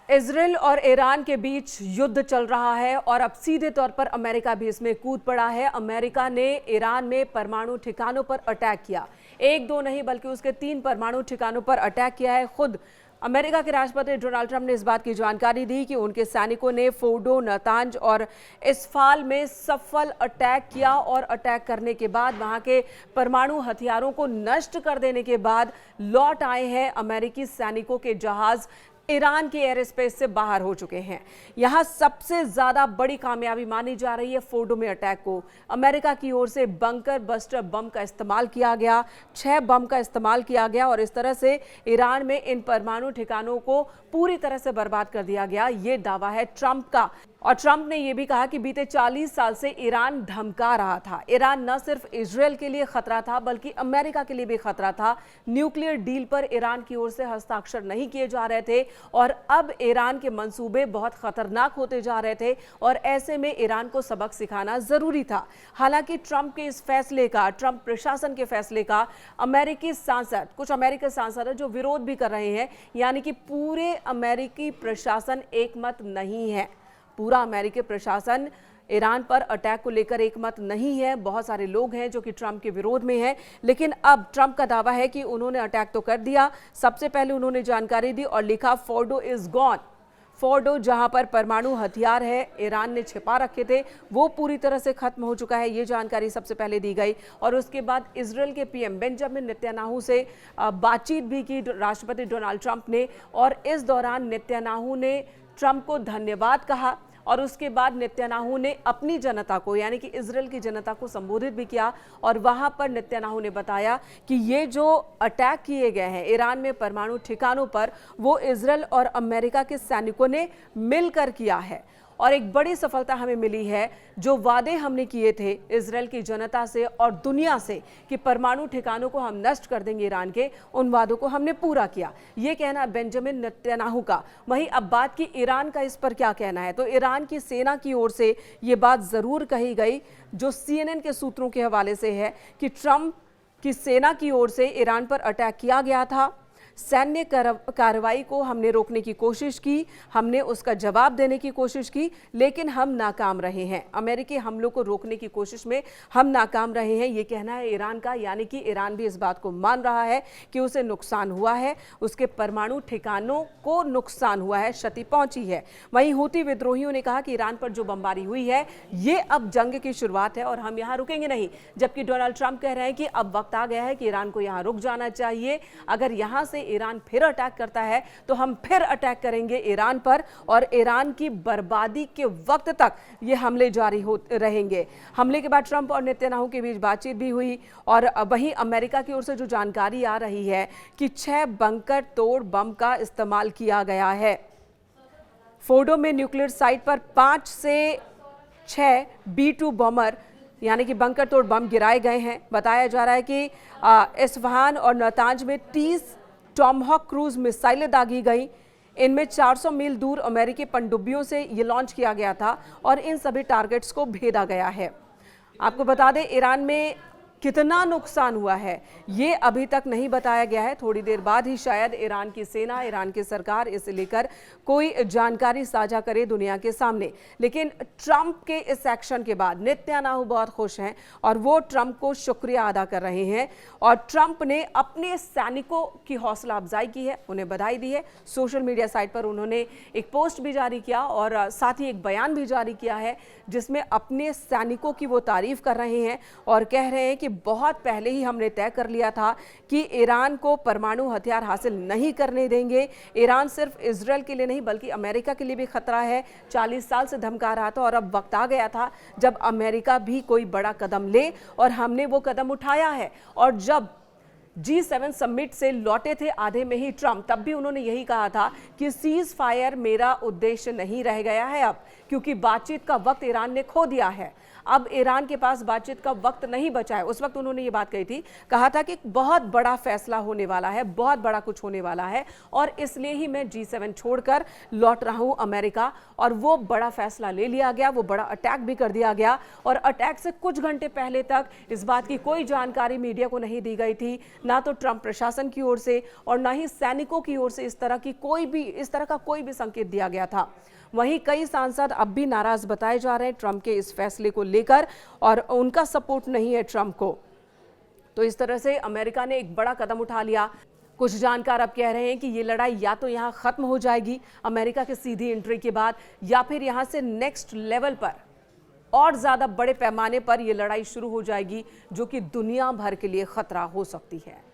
Israel और Iran के बीच युद्ध चल रहा है और अब सीधे तौर पर अमेरिका भी इसमें कूद पड़ा है। अमेरिका ने ईरान में परमाणु ठिकानों पर अटैक किया, एक दो नहीं बल्कि उसके 3 परमाणु ठिकानों पर अटैक किया है। खुद अमेरिका के राष्ट्रपति डोनाल्ड ट्रंप ने इस बात की जानकारी दी कि उनके सैनिकों ने फोर्डो, नतांज और इस्फाल में सफल अटैक किया और अटैक करने के बाद वहां के परमाणु हथियारों को नष्ट कर देने के बाद लौट आए हैं अमेरिकी सैनिकों के जहाज ईरान के एयर स्पेस से बाहर हो चुके हैं। यहां सबसे ज्यादा बड़ी कामयाबी मानी जा रही है फोर्डो में अटैक को। अमेरिका की ओर से बंकर बस्टर बम का इस्तेमाल किया गया, 6 बम का इस्तेमाल किया गया और इस तरह से ईरान में इन परमाणु ठिकानों को पूरी तरह से बर्बाद कर दिया गया। ये दावा है ट्रंप का। और ट्रंप ने यह भी कहा कि बीते 40 साल से ईरान धमका रहा था। ईरान न सिर्फ इजरायल के लिए खतरा था बल्कि अमेरिका के लिए भी खतरा था। न्यूक्लियर डील पर ईरान की ओर से हस्ताक्षर नहीं किए जा रहे थे और अब ईरान के मंसूबे बहुत खतरनाक होते जा रहे थे और ऐसे में ईरान को सबक सिखाना जरूरी था। हालांकि ट्रंप के इस फैसले का, ट्रंप प्रशासन के फैसले का अमेरिकी सांसद, कुछ अमेरिकी सांसद जो विरोध भी कर रहे हैं, यानी कि पूरे अमेरिकी प्रशासन एकमत नहीं है। पूरा अमेरिकी प्रशासन ईरान पर अटैक को लेकर एकमत नहीं है। बहुत सारे लोग हैं जो कि ट्रंप के विरोध में हैं, लेकिन अब ट्रंप का दावा है कि उन्होंने अटैक तो कर दिया। सबसे पहले उन्होंने जानकारी दी और लिखा फोर्डो इज गॉन। फोर्डो जहां पर परमाणु हथियार है ईरान ने छिपा रखे थे, वो पूरी तरह से खत्म हो चुका है। ये जानकारी सबसे पहले दी गई और उसके बाद इजरायल के पीएम बेंजामिन नेतन्याहू से बातचीत भी की राष्ट्रपति डोनाल्ड ट्रंप ने और इस दौरान नेतन्याहू ने ट्रंप को धन्यवाद कहा और उसके बाद नेतन्याहू ने अपनी जनता को, यानी कि इजरायल की जनता को संबोधित भी किया और वहां पर नेतन्याहू ने बताया कि ये जो अटैक किए गए हैं ईरान में परमाणु ठिकानों पर, वो इजरायल और अमेरिका के सैनिकों ने मिलकर किया है और एक बड़ी सफलता हमें मिली है। जो वादे हमने किए थे इजरायल की जनता से और दुनिया से कि परमाणु ठिकानों को हम नष्ट कर देंगे ईरान के, उन वादों को हमने पूरा किया। ये कहना बेंजामिन नेतन्याहू का। वहीं अब बात की ईरान का इस पर क्या कहना है, तो ईरान की सेना की ओर से ये बात जरूर कही गई, जो CNN के सूत्रों के हवाले से है, कि ट्रंप की सेना की ओर से ईरान पर अटैक किया गया था। सैन्य कार्रवाई को हमने रोकने की कोशिश की, हमने उसका जवाब देने की कोशिश की, लेकिन हम नाकाम रहे हैं। अमेरिकी हमलों को रोकने की कोशिश में हम नाकाम रहे हैं, ये कहना है ईरान का। यानी कि ईरान भी इस बात को मान रहा है कि उसे नुकसान हुआ है, उसके परमाणु ठिकानों को नुकसान हुआ है, क्षति पहुंची है। वहीं हूती विद्रोहियों ने कहा कि ईरान पर जो बमबारी हुई है ये अब जंग की शुरुआत है और हम यहाँ रुकेंगे नहीं। जबकि डोनाल्ड ट्रंप कह रहे हैं कि अब वक्त आ गया है कि ईरान को यहाँ रुक जाना चाहिए। अगर यहाँ से ईरान फिर अटैक करता है तो हम फिर अटैक करेंगे ईरान पर और ईरान की बर्बादी के वक्त तक ये हमले जारी रहेंगे। हमले के बाद ट्रंप और नेतन्याहू के बीच बातचीत भी हुई और वहीं अमेरिका की ओर से जो जानकारी आ रही है कि 6 बंकर तोड़ बम का इस्तेमाल किया गया है। फोर्डो में न्यूक्लियर साइट पर 5 से 6 B-2 बॉम्बर यानी कि बंकर तोड़ बम गिराए गए हैं। बताया जा रहा है कि इस्फहान और नतांज में 30 टॉमहॉक क्रूज मिसाइलें दागी गई। इनमें 400 मील दूर अमेरिकी पनडुब्बियों से ये लॉन्च किया गया था और इन सभी टारगेट्स को भेदा गया है। आपको बता दें ईरान में कितना नुकसान हुआ है ये अभी तक नहीं बताया गया है। थोड़ी देर बाद ही शायद ईरान की सेना, ईरान की सरकार इसे लेकर कोई जानकारी साझा करे दुनिया के सामने। लेकिन ट्रंप के इस एक्शन के बाद नेतन्याहू बहुत खुश हैं और वो ट्रंप को शुक्रिया अदा कर रहे हैं और ट्रंप ने अपने सैनिकों की हौसला अफजाई की है, उन्हें बधाई दी है। सोशल मीडिया साइट पर उन्होंने एक पोस्ट भी जारी किया और साथ ही एक बयान भी जारी किया है जिसमें अपने सैनिकों की वो तारीफ कर रहे हैं और कह रहे हैं कि बहुत पहले ही हमने तय कर लिया था कि ईरान को परमाणु हथियार हासिल नहीं करने देंगे। ईरान सिर्फ इजरायल के लिए नहीं बल्कि अमेरिका के लिए भी खतरा है। 40 साल से धमका रहा था और अब वक्त आ गया था जब अमेरिका भी कोई बड़ा कदम ले और हमने वो कदम उठाया है। और जब G7 समिट से लौटे थे आधे में ही ट्रंप, तब भी उन्होंने यही कहा था कि सीज फायर मेरा उद्देश्य नहीं रह गया है अब, क्योंकि बातचीत का वक्त ईरान ने खो दिया है। अब ईरान के पास बातचीत का वक्त नहीं बचा है। उस वक्त उन्होंने ये बात कही थी, कहा था कि बहुत बड़ा फैसला होने वाला है, बहुत बड़ा कुछ होने वाला है और इसलिए ही मैं G7 छोड़कर लौट रहा हूं अमेरिका। और वो बड़ा फैसला ले लिया गया, वो बड़ा अटैक भी कर दिया गया और अटैक से कुछ घंटे पहले तक इस बात की कोई जानकारी मीडिया को नहीं दी गई थी, ना तो ट्रंप प्रशासन की ओर से और ना ही सैनिकों की ओर से इस तरह का कोई भी संकेत दिया गया था। वहीं कई सांसद अब भी नाराज बताए जा रहे हैं ट्रंप के इस फैसले को लेकर और उनका सपोर्ट नहीं है ट्रंप को। तो इस तरह से अमेरिका ने एक बड़ा कदम उठा लिया। कुछ जानकार अब कह रहे हैं कि ये लड़ाई या तो यहां खत्म हो जाएगी अमेरिका की सीधी एंट्री के बाद, या फिर यहां से नेक्स्ट लेवल पर और ज्यादा बड़े पैमाने पर यह लड़ाई शुरू हो जाएगी, जो कि दुनिया भर के लिए खतरा हो सकती है।